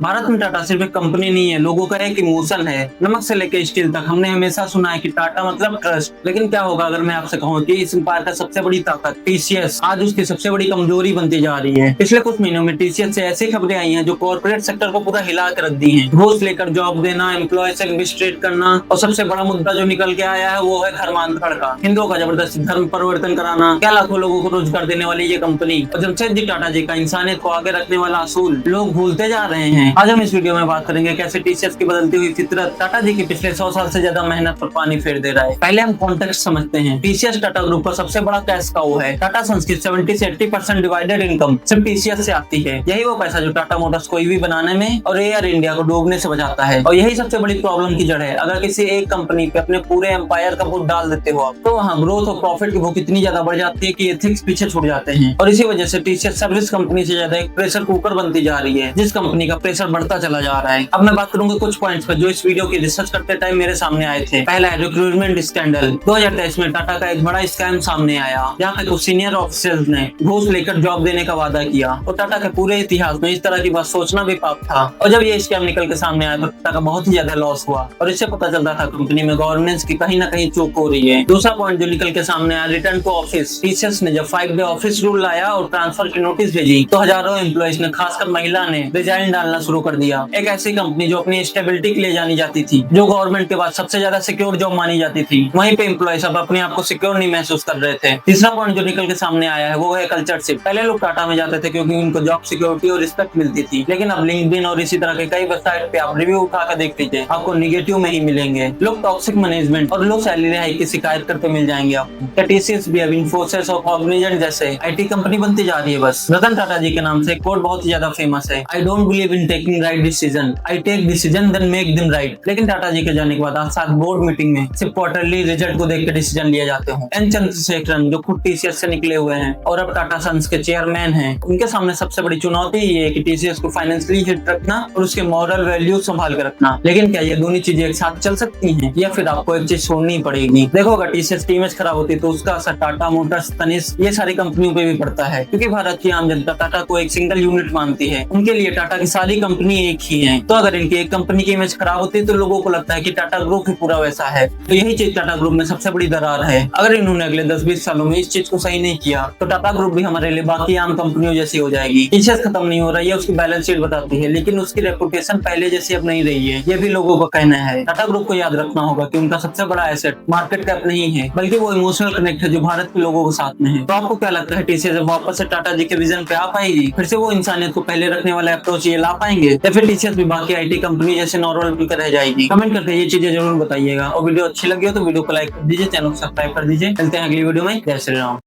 भारत में टाटा सिर्फ एक कंपनी नहीं है, लोगों का एक इमोशन है। नमक से लेकर स्टील तक हमने हमेशा सुना है कि टाटा मतलब ट्रस्ट। लेकिन क्या होगा अगर मैं आपसे कहूँ कि इस एम्पायर का सबसे बड़ी ताकत टीसीएस आज उसकी सबसे बड़ी कमजोरी बनती जा रही है। पिछले कुछ महीनों में टीसीएस से ऐसी खबरें आई हैं जो कॉर्पोरेट सेक्टर को पूरा हिला कर रख दी है। घूस लेकर जॉब देना, एम्प्लॉय से मिसट्रीट करना और सबसे बड़ा मुद्दा जो निकल के आया है वो है धर्मांतरण का, हिंदुओं का जबरदस्ती धर्म परिवर्तन कराना। क्या लाखों लोगों को रोजगार देने वाली ये कंपनी और जमशेदजी टाटा जी का इंसानियत को आगे रखने वाला असूल लोग भूलते जा रहे हैं। आज हम इस वीडियो में बात करेंगे कैसे टीसीएस की बदलती हुई फितरत टाटा जी की पिछले 100 साल से ज्यादा मेहनत पर पानी फेर दे रहा है। पहले हम कॉन्टेक्स्ट समझते हैं। टीसीएस टाटा ग्रुप का सबसे बड़ा कैश काउ है। टाटा सन्स की 70 से 80% डिवाइडेड इनकम सिर्फ टीसीएस से आती है। यही वो पैसा जो टाटा मोटर्स को ईवी बनाने में और एयर इंडिया को डूबने से बचाता है। और यही सबसे बड़ी प्रॉब्लम की जड़ है। अगर किसी एक कंपनी पे अपने पूरे एम्पायर का भूत डाल देते हो आप, तो वहाँ ग्रोथ और प्रॉफिट की भूख इतनी ज्यादा बढ़ जाती है कि एथिक्स पीछे छूट जाते हैं। और इसी वजह से टीसीएस सर्विस कंपनी से ज्यादा एक प्रेशर कुकर बनती जा रही है, जिस कंपनी का प्रेशर बढ़ता चला जा रहा है। अब मैं बात करूंगा कुछ पॉइंट्स पर जो इस वीडियो की रिसर्च करते टाइम मेरे सामने आए थे। पहला है रिक्रूटमेंट स्कैंडल। 2023 में टाटा का एक बड़ा स्कैम सामने आया, जहाँ पे कुछ सीनियर ऑफिसर्स ने घूस लेकर जॉब देने का वादा किया। और टाटा के पूरे इतिहास में इस तरह की बात सोचना भी पाप था। और जब ये स्कैम निकल के सामने आया तो टाटा का बहुत ही ज्यादा लॉस हुआ और इससे पता चलता था कंपनी में गवर्नेंस की कहीं ना कहीं चूक हो रही है। दूसरा पॉइंट जो निकल के सामने आया, रिटर्न टू ऑफिस। टीसीएस ने जब 5 डे ऑफिस रूल लाया और ट्रांसफर की नोटिस भेजी तो हजारों एम्प्लॉइज ने, खासकर महिला ने, रिजाइन डालना शुरू कर दिया। एक ऐसी कंपनी जो अपनी स्टेबिलिटी के लिए जानी जाती थी, जो गवर्नमेंट के बाद सबसे ज्यादा सिक्योर जॉब मानी जाती थी, वहीं पे एम्प्लॉइज अब अपने आप को सिक्योर नहीं महसूस कर रहे थे। तीसरा पॉइंट जो निकल के सामने आया है वो है कल्चर शिफ्ट। पहले लोग टाटा में जाते थे क्योंकि उनको जॉब सिक्योरिटी और रिस्पेक्ट मिलती थी, लेकिन अब लिंक्डइन और इसी तरह के कई वेबसाइट पे आप रिव्यू उठा कर देख लीजिए, आपको निगेटिव में ही मिलेंगे। लोग टॉक्सिक मैनेजमेंट और लो सैलरी हाइक की शिकायत करते मिल जाएंगे आपको। क्या टीसीएस भी अब इन्फोसिस और कॉग्निजेंट जैसे आईटी कंपनी बनती जा रही है? बस रतन टाटा जी के नाम से एक कोट बहुत ही ज्यादा फेमस है, I don't believe in taking right decision, I take decision then make them right. लेकिन टाटा जी के जाने के बाद आज साथ बोर्ड मीटिंग में सिर्फ क्वार्टरली रिजल्ट को देख के डिसीजन लिए जाते हैं। एन चंद्रशेखरन जो खुद टीसीएस से निकले हुए हैं और अब टाटा सन्स के चेयरमैन हैं, उनके सामने सबसे बड़ी चुनौती ये है कि टीसीएस को फाइनेंशियली हिट रखना और उसके मॉरल वैल्यूज संभाल कर रखना। लेकिन क्या ये दोनों चीजें एक साथ चल सकती हैं या फिर आपको एक चीज छोड़नी पड़ेगी? देखो, अगर टीसीएस की इमेज खराब होती तो उसका असर टाटा मोटर्स, तनिष्क, ये सारी कंपनियों पे भी पड़ता है, क्योंकि भारत की आम जनता टाटा को एक सिंगल यूनिट मानती है। उनके लिए टाटा की सारी कंपनी एक ही है। तो अगर इनकी एक कंपनी की इमेज खराब होती है तो लोगों को लगता है कि टाटा ग्रुप ही पूरा वैसा है। तो यही चीज टाटा ग्रुप में सबसे बड़ी दरार है। अगर इन्होंने अगले 10-20 सालों में इस चीज को सही नहीं किया तो टाटा ग्रुप भी हमारे लिए बाकी आम कंपनियों जैसी हो जाएगी। टीसीएस खत्म नहीं हो रही है, उसकी बैलेंस शीट बताती है, लेकिन उसकी रेपुटेशन पहले जैसी अब नहीं रही है, ये भी लोगों का कहना है। टाटा ग्रुप को याद रखना होगा कि उनका सबसे बड़ा एसेट मार्केट कैप नहीं है, बल्कि वो इमोशनल कनेक्ट है जो भारत के लोगों के साथ में है। तो आपको क्या लगता है, टीसीएस वापस से टाटा जी के विजन पे आ पाएगी? फिर से वो इंसानियत को पहले रखने वाला अप्रोच ये ला पाएंगे, या फिर टीसीएस भी बाकी आईटी कंपनी जैसे नॉर्मल बनकर रह जाएगी? कमेंट करके ये चीजें जरूर बताइएगा। और वीडियो अच्छी लगी हो तो वीडियो को लाइक कर दीजिए, चैनल को सब्सक्राइब कर दीजिए। मिलते हैं अगली वीडियो में। जय श्री राम।